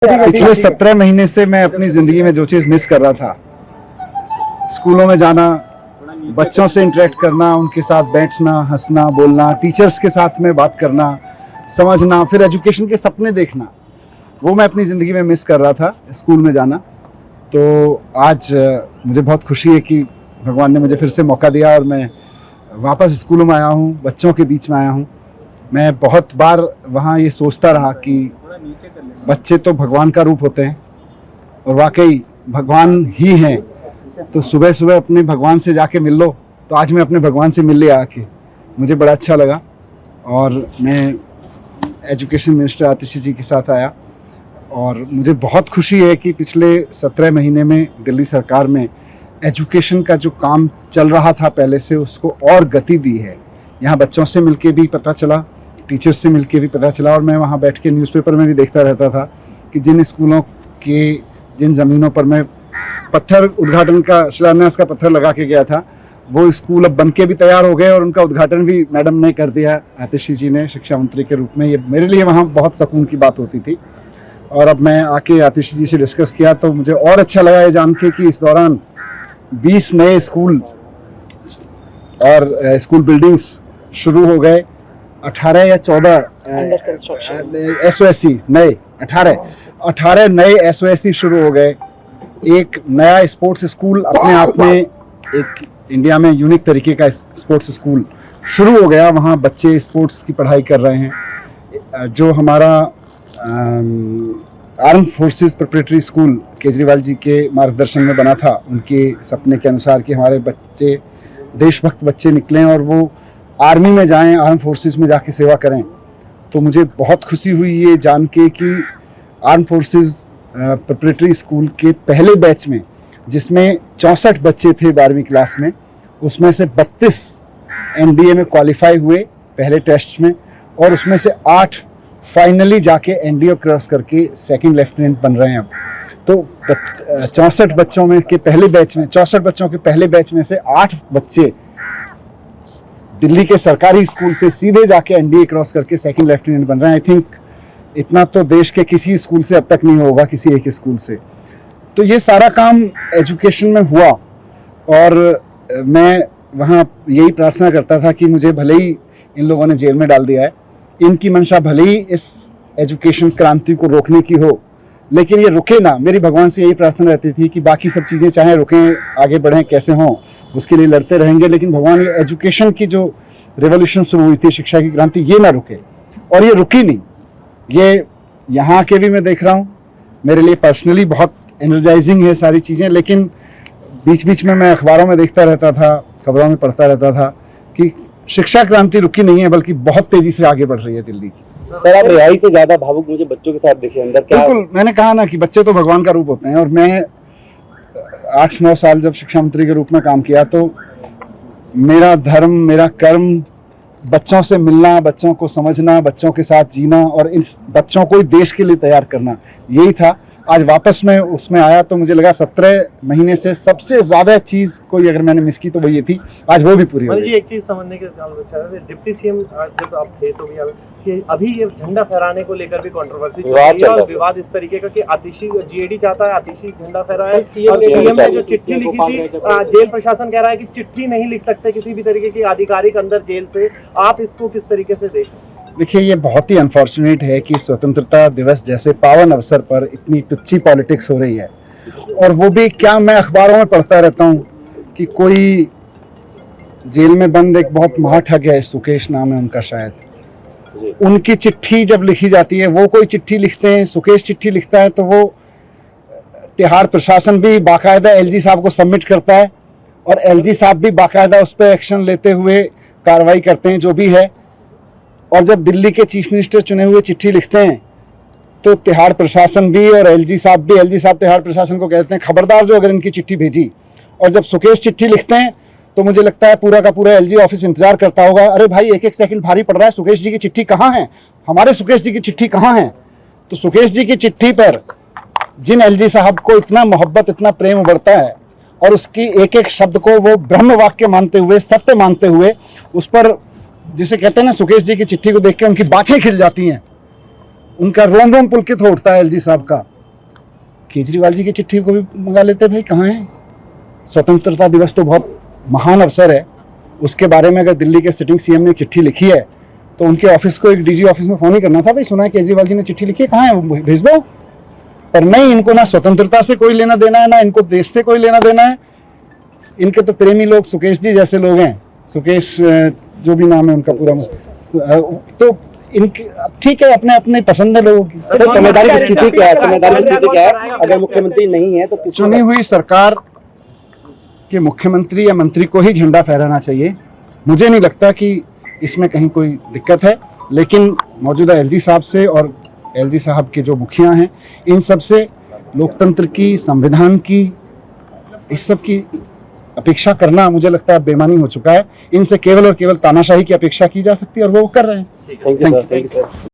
पिछले 17 महीने से मैं अपनी ज़िंदगी में जो चीज़ मिस कर रहा था, स्कूलों में जाना, बच्चों से इंटरेक्ट करना, उनके साथ बैठना, हंसना, बोलना, टीचर्स के साथ में बात करना, समझना, फिर एजुकेशन के सपने देखना, वो मैं अपनी ज़िंदगी में मिस कर रहा था, स्कूल में जाना। तो आज मुझे बहुत खुशी है कि भगवान ने मुझे फिर से मौका दिया और मैं वापस स्कूलों में आया हूँ, बच्चों के बीच में आया हूँ। मैं बहुत बार वहाँ ये सोचता रहा कि बच्चे तो भगवान का रूप होते हैं और वाकई भगवान ही हैं, तो सुबह सुबह अपने भगवान से जाके मिल लो। तो आज मैं अपने भगवान से मिल लिया आके, मुझे बड़ा अच्छा लगा। और मैं एजुकेशन मिनिस्टर आतिशी जी के साथ आया और मुझे बहुत खुशी है कि पिछले 17 महीने में दिल्ली सरकार में एजुकेशन का जो काम चल रहा था पहले से, उसको और गति दी है। यहाँ बच्चों से मिलके भी पता चला, टीचर्स से मिलके भी पता चला, और मैं वहाँ बैठ के न्यूज़पेपर में भी देखता रहता था कि जिन स्कूलों के जिन ज़मीनों पर मैं पत्थर उद्घाटन का शिलान्यास का पत्थर लगा के गया था, वो स्कूल अब बन के भी तैयार हो गए और उनका उद्घाटन भी मैडम ने कर दिया, आतिशी जी ने, शिक्षा मंत्री के रूप में। ये मेरे लिए वहाँ बहुत सुकून की बात होती थी। और अब मैं आके आतिशी जी से डिस्कस किया तो मुझे और अच्छा लगा ये जान के कि इस दौरान 20 नए स्कूल और स्कूल बिल्डिंग्स शुरू हो गए। 18 या 14 SOSC नए 18 नए SOSC शुरू हो गए। एक नया स्पोर्ट्स स्कूल अपने आप में एक इंडिया में यूनिक तरीके का स्पोर्ट्स स्कूल शुरू हो गया। वहाँ बच्चे स्पोर्ट्स की पढ़ाई कर रहे हैं। जो हमारा arm forces preparatory school Kejriwal ji के मार्गदर्शन में बना था, उनके सपने के अनुसार कि हमारे बच्चे देशभक्त बच्चे निकलें और वो आर्मी में जाएं, आर्म फोर्सेस में जाके सेवा करें। तो मुझे बहुत खुशी हुई ये जान के कि आर्म फोर्सेस प्रिपरेटरी स्कूल के पहले बैच में, जिसमें 64 बच्चे थे 12वीं क्लास में, उसमें से 32 NDA में क्वालिफाई हुए पहले टेस्ट में, और उसमें से 8 फाइनली जाके NDA क्रॉस करके सेकंड लेफ्टिनेंट बन रहे हैं। अब तो 64 बच्चों में के पहले बैच में 64 बच्चों के पहले बैच में से 8 बच्चे दिल्ली के सरकारी स्कूल से सीधे जाके NDA क्रॉस करके सेकंड लेफ्टिनेंट बन रहे हैं। आई थिंक इतना तो देश के किसी स्कूल से अब तक नहीं होगा, किसी एक स्कूल से। तो ये सारा काम एजुकेशन में हुआ और मैं वहाँ यही प्रार्थना करता था कि मुझे भले ही इन लोगों ने जेल में डाल दिया है, इनकी मंशा भले ही इस एजुकेशन क्रांति को रोकने की हो, लेकिन ये रुके ना। मेरी भगवान से यही प्रार्थना रहती थी कि बाकी सब चीज़ें चाहे रुकें, आगे बढ़ें, कैसे हों, उसके लिए लड़ते रहेंगे, लेकिन भगवान ये एजुकेशन की जो रेवोल्यूशन शुरू हुई थी, शिक्षा की क्रांति, ये ना रुके। और ये रुकी नहीं। ये यहाँ के भी मैं देख रहा हूँ, मेरे लिए पर्सनली बहुत एनर्जाइजिंग है सारी चीज़ें। लेकिन बीच बीच में मैं अखबारों में देखता रहता था, खबरों में पढ़ता रहता था कि शिक्षा क्रांति रुकी नहीं है, बल्कि बहुत तेज़ी से आगे बढ़ रही है दिल्ली की। सर, आप रिहाई से ज्यादा भावुक मुझे बच्चों के साथ देखे अंदर क्या? बिल्कुल, मैंने कहा ना कि बच्चे तो भगवान का रूप होते हैं। और मैं 8-9 साल जब शिक्षा मंत्री के रूप में काम किया तो मेरा धर्म, मेरा कर्म बच्चों से मिलना, बच्चों को समझना, बच्चों के साथ जीना और इन बच्चों को देश के लिए तैयार करना, यही था। आज वापस मैं उसमें आया तो मुझे लगा 17 महीने से सबसे ज़्यादा चीज़ कोई अगर मैंने मिस की तो वो ये थी, आज वो भी पूरी हो गई। एक चीज़ समझने के डिप्टी CM जब आप थे तो भी कि अभी ये झंडा फहराने को लेकर भी कंट्रोवर्सी चल रही है और विवाद इस तरीके का कि आतिशी GAD चाहता है आतिशी झंडा फहराए। CM ने जो चिट्ठी लिखी थी, जेल प्रशासन कह रहा है कि चिट्ठी नहीं लिख सकते किसी भी तरीके की आधिकारिक अंदर जेल से। आप इसको किस तरीके से देखें? देखिए, ये बहुत ही अनफॉर्चुनेट है कि स्वतंत्रता दिवस जैसे पावन अवसर पर इतनी टुच्ची पॉलिटिक्स हो रही है। और वो भी क्या, मैं अखबारों में पढ़ता रहता हूँ कि कोई जेल में बंद एक बहुत महाठग है, सुकेश नाम है उनका शायद, उनकी चिट्ठी जब लिखी जाती है, वो कोई चिट्ठी लिखते हैं, सुकेश चिट्ठी लिखता है, तो वो तिहाड़ प्रशासन भी बाकायदा LG साहब को सबमिट करता है और LG साहब भी बाकायदा उस पर एक्शन लेते हुए कार्रवाई करते हैं, जो भी है। और जब दिल्ली के चीफ मिनिस्टर चुने हुए चिट्ठी लिखते हैं तो तिहाड़ प्रशासन भी और LG साहब भी, LG साहब तिहाड़ प्रशासन को कहते हैं खबरदार जो अगर इनकी चिट्ठी भेजी। और जब सुकेश चिट्ठी लिखते हैं तो मुझे लगता है पूरा का पूरा LG ऑफिस इंतजार करता होगा, अरे भाई एक सेकंड भारी पड़ रहा है, सुकेश जी की चिट्ठी कहाँ है, हमारे सुकेश जी की चिट्ठी कहाँ है। तो सुकेश जी की चिट्ठी पर जिन LG साहब को इतना मोहब्बत, इतना प्रेम उबरता है और उसकी एक एक शब्द को वो ब्रह्म वाक्य मानते हुए, सत्य मानते हुए, उस पर जिसे कहते हैं ना, सुकेश जी की चिट्ठी को देख के उनकी बाछें खिल जाती हैं, उनका रोम रोम पुलकित हो उठता है LG साहब का। केजरीवाल जी की चिट्ठी को भी मंगा लेते भाई, कहाँ है? स्वतंत्रता दिवस तो बहुत महान अवसर है, उसके बारे में अगर दिल्ली के सिटिंग सीएम ने चिट्ठी लिखी है तो उनके ऑफिस को, एक डीजी ऑफिस में फोन ही करना था, भाई सुना है केजरीवाल जी ने चिट्ठी लिखी है, कहाँ है, वो भेज दो। पर नहीं, इनको ना स्वतंत्रता से कोई लेना देना है, ना इनको देश से कोई लेना देना है। इनके तो प्रेमी लोग सुकेश जी जैसे लोग हैं, सुकेश जो भी नाम है उनका पूरा, तो इनके ठीक है, अपने अपने पसंद है लोगों की। तो समझदारी की स्थिति क्या है? समझदारी की स्थिति क्या है? अगर मुख्यमंत्री नहीं है तो चुनी हुई सरकार के मुख्यमंत्री या मंत्री को ही झंडा फहराना चाहिए। मुझे नहीं लगता कि इसमें कहीं कोई दिक्कत है, लेकिन मौजूदा एलजी साहब से और एलजी साहब के जो मुखिया हैं, इन सब से लोकतंत्र की, संविधान की, इस सब की अपेक्षा करना मुझे लगता है बेईमानी हो चुका है। इनसे केवल और केवल तानाशाही की अपेक्षा की जा सकती है और वो कर रहे हैं। Thank you sir.